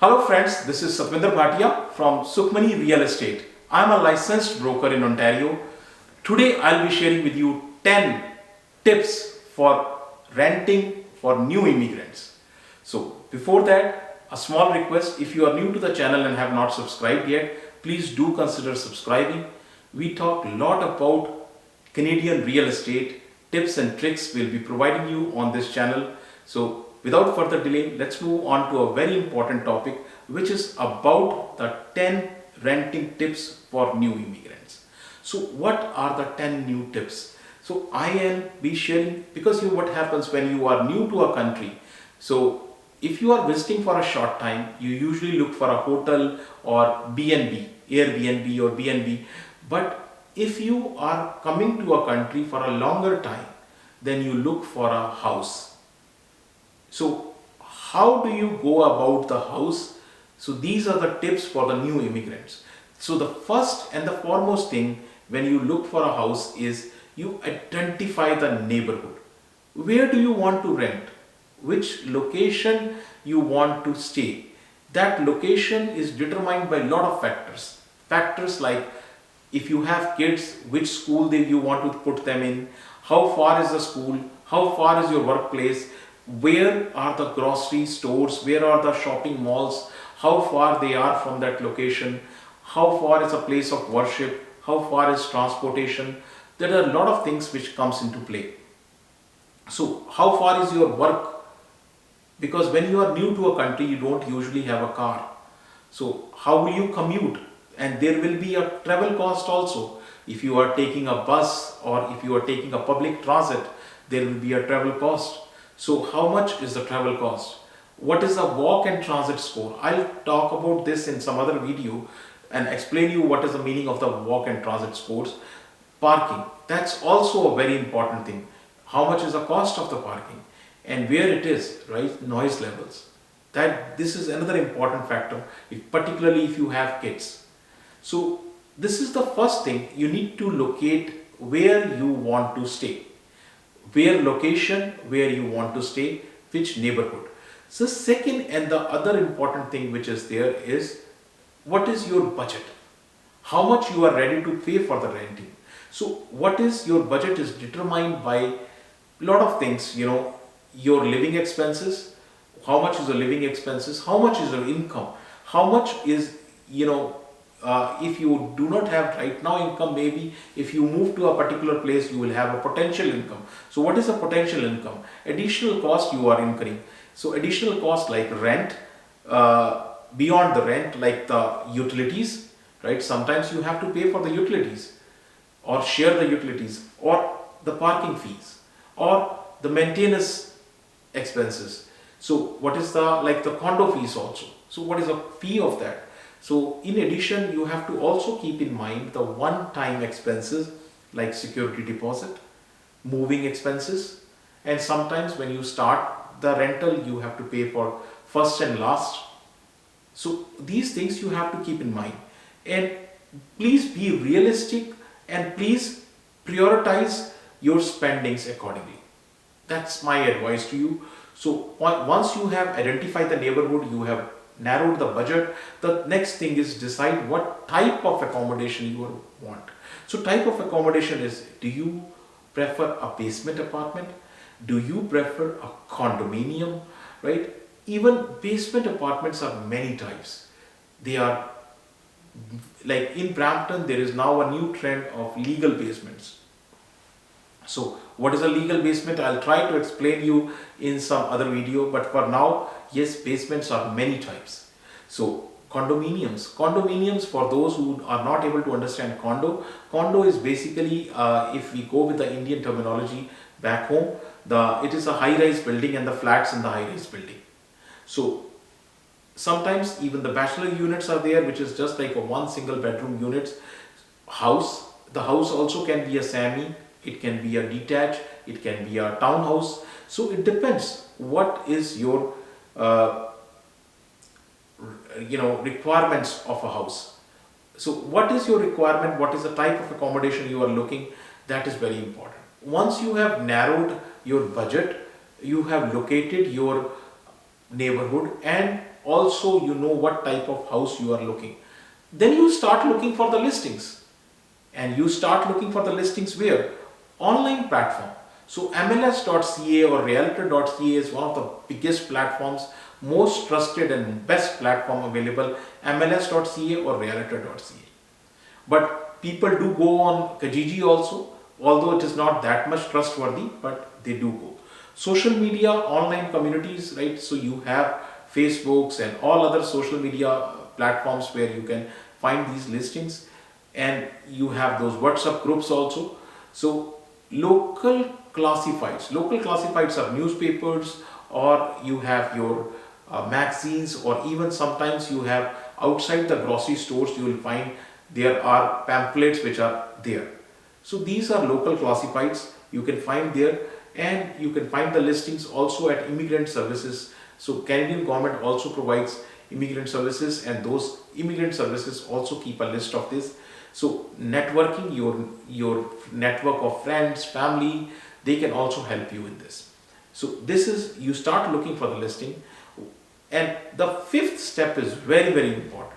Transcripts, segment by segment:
Hello friends, this is from Sukhmani Real Estate. I am a licensed broker in Ontario. Today I'll be sharing with you 10 tips for renting for new immigrants. So before that, a small request, if you are new to the channel and have not subscribed yet, please do consider subscribing. We talk a lot about Canadian real estate, tips and tricks we'll be providing you on this channel. So without further delay, let's move on to a very important topic, which is about the 10 renting tips for new immigrants. So what are the 10 new tips? So I will be sharing, because what happens when you are new to a country. So if you are visiting for a short time, you usually look for a hotel or B&B, Airbnb or B&B. But if you are coming to a country for a longer time, then you look for a house. So how do you go about the house? So these are the tips for the new immigrants. So the first and the foremost thing when you look for a house is you identify the neighborhood. Where do you want to rent? Which location you want to stay? That location is determined by a lot of factors. Factors like if you have kids, which school you want to put them in, how far is the school, how far is your workplace, where are the grocery stores, where are the shopping malls, how far they are from that location, how far is a place of worship, how far is transportation. There are a lot of things which comes into play. So how far is your work? Because when you are new to a country, you don't usually have a car. So how will you commute? And there will be a travel cost also. If you are taking a bus or if you are taking a public transit, there will be a travel cost. So how much is the travel cost? What is the walk and transit score? I'll talk about this in some other video and explain you what is the meaning of the walk and transit scores. Parking, that's also a very important thing. How much is the cost of the parking and where it is, right? Noise levels. This is another important factor, particularly if you have kids. So this is the first thing. You need to locate where you want to stay. Where location, where you want to stay, which neighborhood. So second and the other important thing which is there is what is your budget? How much you are ready to pay for the renting. So what is your budget is determined by a lot of things, your living expenses, how much is the living expenses, how much is your income, how much is, if you do not have right now income, maybe if you move to a particular place, you will have a potential income. So what is a potential income? Additional cost you are incurring. So additional cost like rent, beyond the rent, like the utilities, right? Sometimes you have to pay for the utilities or share the utilities or the parking fees or the maintenance expenses. So what is the condo fees also? So what is the fee of that? So in addition, you have to also keep in mind the one-time expenses like security deposit, moving expenses, and sometimes when you start the rental, you have to pay for first and last. So these things you have to keep in mind. And please be realistic and please prioritize your spendings accordingly. That's my advice to you. So once you have identified the neighborhood, you have narrowed the budget, the next thing is decide what type of accommodation you want. So type of accommodation is, do you prefer a basement apartment? Do you prefer a condominium, right? Even basement apartments are many types. They are like in Brampton, there is now a new trend of legal basements. So what is a legal basement? I'll try to explain you in some other video, but for now, yes, basements are many types. So condominiums for those who are not able to understand condo is basically, if we go with the Indian terminology back home, it is a high-rise building and the flats in the high-rise building. So sometimes even the bachelor units are there, which is just like a one single bedroom units house. The house also can be a semi, it can be a detached, it can be a townhouse. So it depends what is your requirements of a house. So what is your requirement, what is the type of accommodation you are looking, that is very important. Once you have narrowed your budget, you have located your neighborhood, and also you know what type of house you are looking. Then you start looking for the listings, and you start looking for the listings where? Online platform. So MLS.ca or Realtor.ca is one of the biggest platforms, most trusted and best platform available, MLS.ca or Realtor.ca. But people do go on Kijiji also, although it is not that much trustworthy, but they do go. Social media, online communities, right? So you have Facebooks and all other social media platforms where you can find these listings, and you have those WhatsApp groups also. So local classifieds are newspapers, or you have your magazines, or even sometimes you have outside the grocery stores, you will find there are pamphlets which are there. So these are local classifieds you can find there, and you can find the listings also at immigrant services. So Canadian government also provides immigrant services, and those immigrant services also keep a list of this. So networking, your network of friends, family, they can also help you in this. So this is, you start looking for the listing. And the fifth step is very, very important,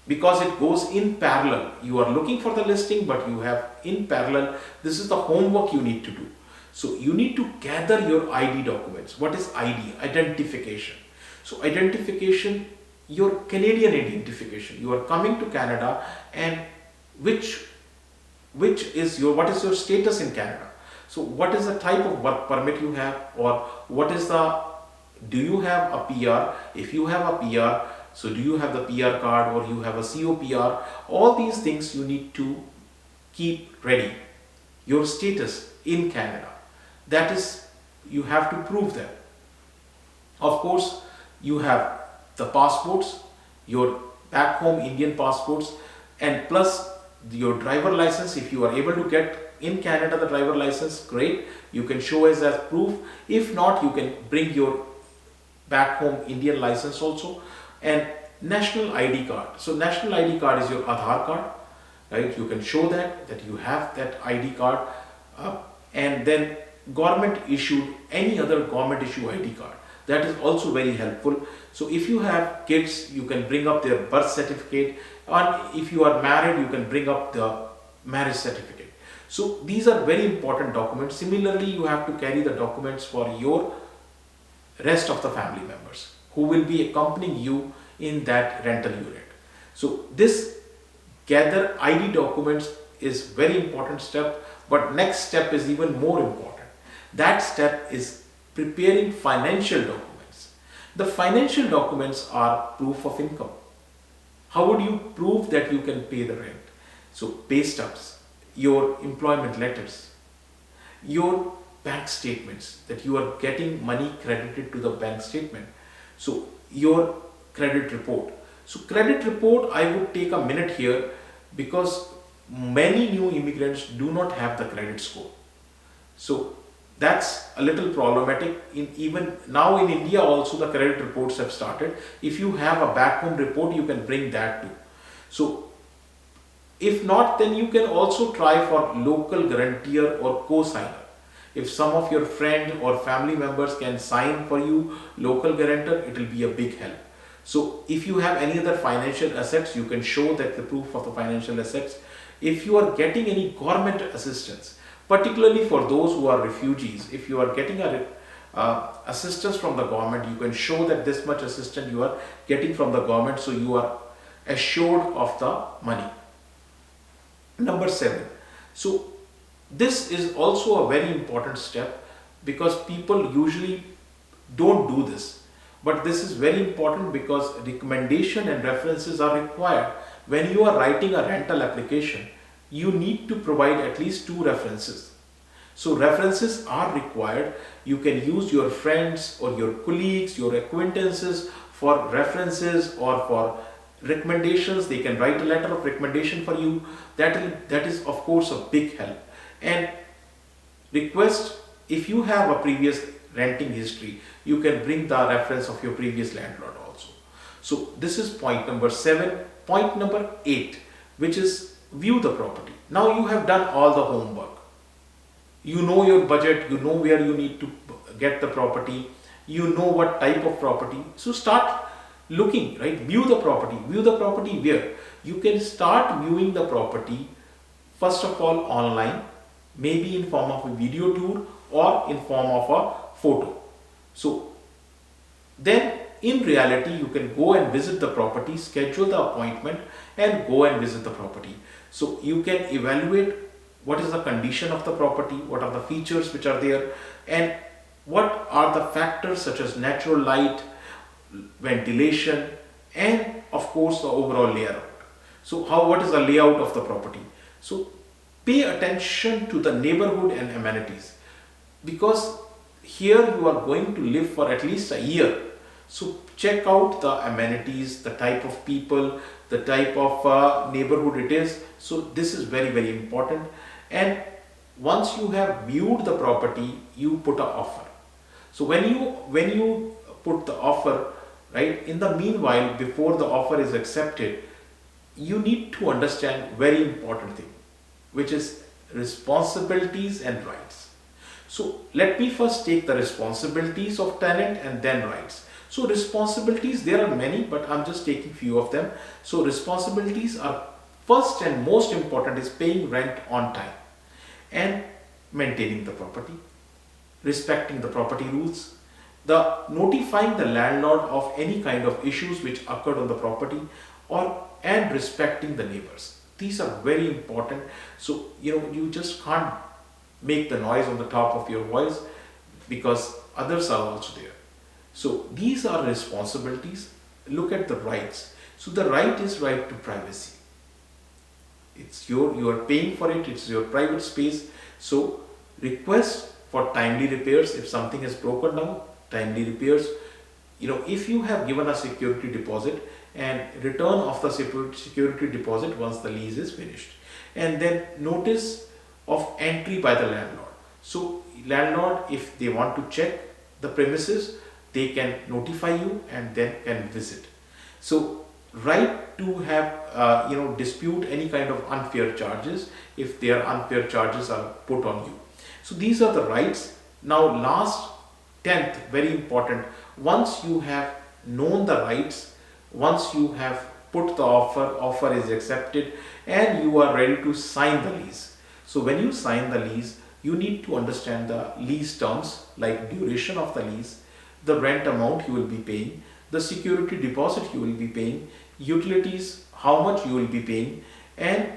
because it goes in parallel. You are looking for the listing, but you have in parallel, this is the homework you need to do. So you need to gather your ID documents. What is ID? Identification. So identification, your Canadian identification. You are coming to Canada, and what is your status in Canada? So what is the type of work permit you have, or do you have a PR? If you have a PR, so do you have the PR card, or you have a COPR? All these things you need to keep ready. Your status in Canada, that is, you have to prove that. Of course, you have the passports, your back home Indian passports, and plus your driver license. If you are able to get in Canada the driver license, great, you can show as proof. If not, you can bring your back home Indian license also, and national ID card. So national ID card is your Aadhaar card, right? You can show that you have that ID card, and then government issued, any other government issue ID card. That is also very helpful. So if you have kids, you can bring up their birth certificate, and if you are married, you can bring up the marriage certificate. So these are very important documents. Similarly, you have to carry the documents for your rest of the family members who will be accompanying you in that rental unit. So this gather ID documents is very important step, but next step is even more important. That step is preparing financial documents. The financial documents are proof of income. How would you prove that you can pay the rent? So pay stubs, your employment letters, your bank statements, that you are getting money credited to the bank statement. So your credit report. So credit report, I would take a minute here, because many new immigrants do not have the credit score. So that's a little problematic. Even now in India also the credit reports have started. If you have a back home report, you can bring that too. So if not, then you can also try for local guarantor or co-signer. If some of your friends or family members can sign for you local guarantor, it will be a big help. So if you have any other financial assets, you can show that the proof of the financial assets. If you are getting any government assistance, particularly for those who are refugees, if you are getting assistance from the government, you can show that this much assistance you are getting from the government, so you are assured of the money. Number 7. So this is also a very important step, because people usually don't do this. But this is very important, because recommendation and references are required. When you are writing a rental application, you need to provide at least 2 references. So references are required. You can use your friends or your colleagues, your acquaintances for references or for recommendations. They can write a letter of recommendation for you. That is of course a big help. And request, if you have a previous renting history, you can bring the reference of your previous landlord also. So this is point number 7. Point number 8, which is view the property. Now you have done all the homework. You know your budget, you know where you need to get the property, you know what type of property. So start looking, right? View the property. View the property where? You can start viewing the property first of all online, maybe in form of a video tour or in form of a photo. So then in reality you can go and visit the property, schedule the appointment and go and visit the property. So you can evaluate what is the condition of the property, what are the features which are there, and what are the factors such as natural light, ventilation, and of course the overall layout. So what is the layout of the property? So pay attention to the neighborhood and amenities, because here you are going to live for at least a year. So check out the amenities, the type of people, the type of neighborhood it is. So this is very, very important. And once you have viewed the property, you put an offer. So when you put the offer, right, in the meanwhile, before the offer is accepted, you need to understand very important thing, which is responsibilities and rights. So let me first take the responsibilities of tenant and then rights. So responsibilities, there are many, but I'm just taking few of them. So responsibilities are first and most important is paying rent on time and maintaining the property, respecting the property rules, the notifying the landlord of any kind of issues which occurred on the property, and respecting the neighbors. These are very important. So you just can't make the noise on the top of your voice because others are also there. So these are responsibilities. Look at the rights. So the right is right to privacy. You are paying for it, it's your private space. So request for timely repairs. If something is broken down, timely repairs. If you have given a security deposit, and return of the security deposit once the lease is finished. And then notice of entry by the landlord. So landlord, if they want to check the premises, they can notify you and then can visit. So right to have dispute any kind of unfair charges if their unfair charges are put on you. So these are the rights. Now last 10th, very important, once you have known the rights, once you have put the offer is accepted and you are ready to sign the lease. So when you sign the lease, you need to understand the lease terms like duration of the lease, the rent amount you will be paying, the security deposit you will be paying, utilities, how much you will be paying, and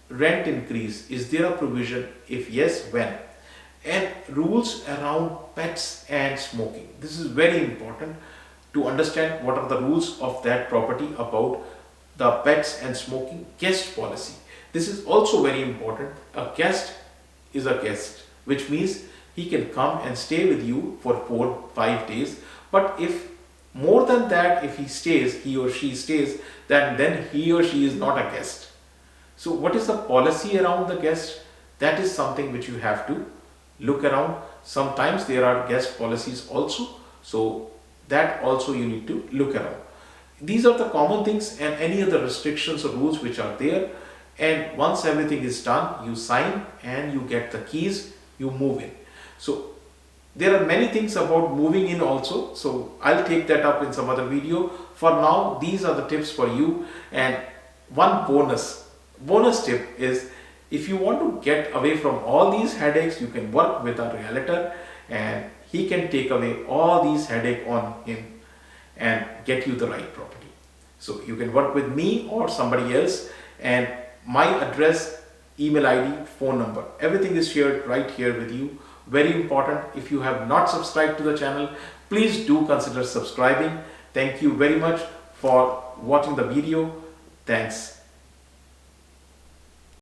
rent increase. Is there a provision? If yes, when? And rules around pets and smoking. This is very important to understand what are the rules of that property about the pets and smoking. Guest policy. This is also very important. A guest is a guest, which means he can come and stay with you for 4-5 days. But if more than that, if he or she stays, then he or she is not a guest. So what is the policy around the guest? That is something which you have to look around. Sometimes there are guest policies also. So that also you need to look around. These are the common things and any other restrictions or rules which are there. And once everything is done, you sign and you get the keys, you move in. So there are many things about moving in also. So I'll take that up in some other video. For now, these are the tips for you. And one bonus tip is, if you want to get away from all these headaches, you can work with a realtor and he can take away all these headaches on him and get you the right property. So you can work with me or somebody else, and my address, email ID, phone number, everything is shared right here with you. Very important. If you have not subscribed to the channel, please do consider subscribing. Thank you very much for watching the video. Thanks.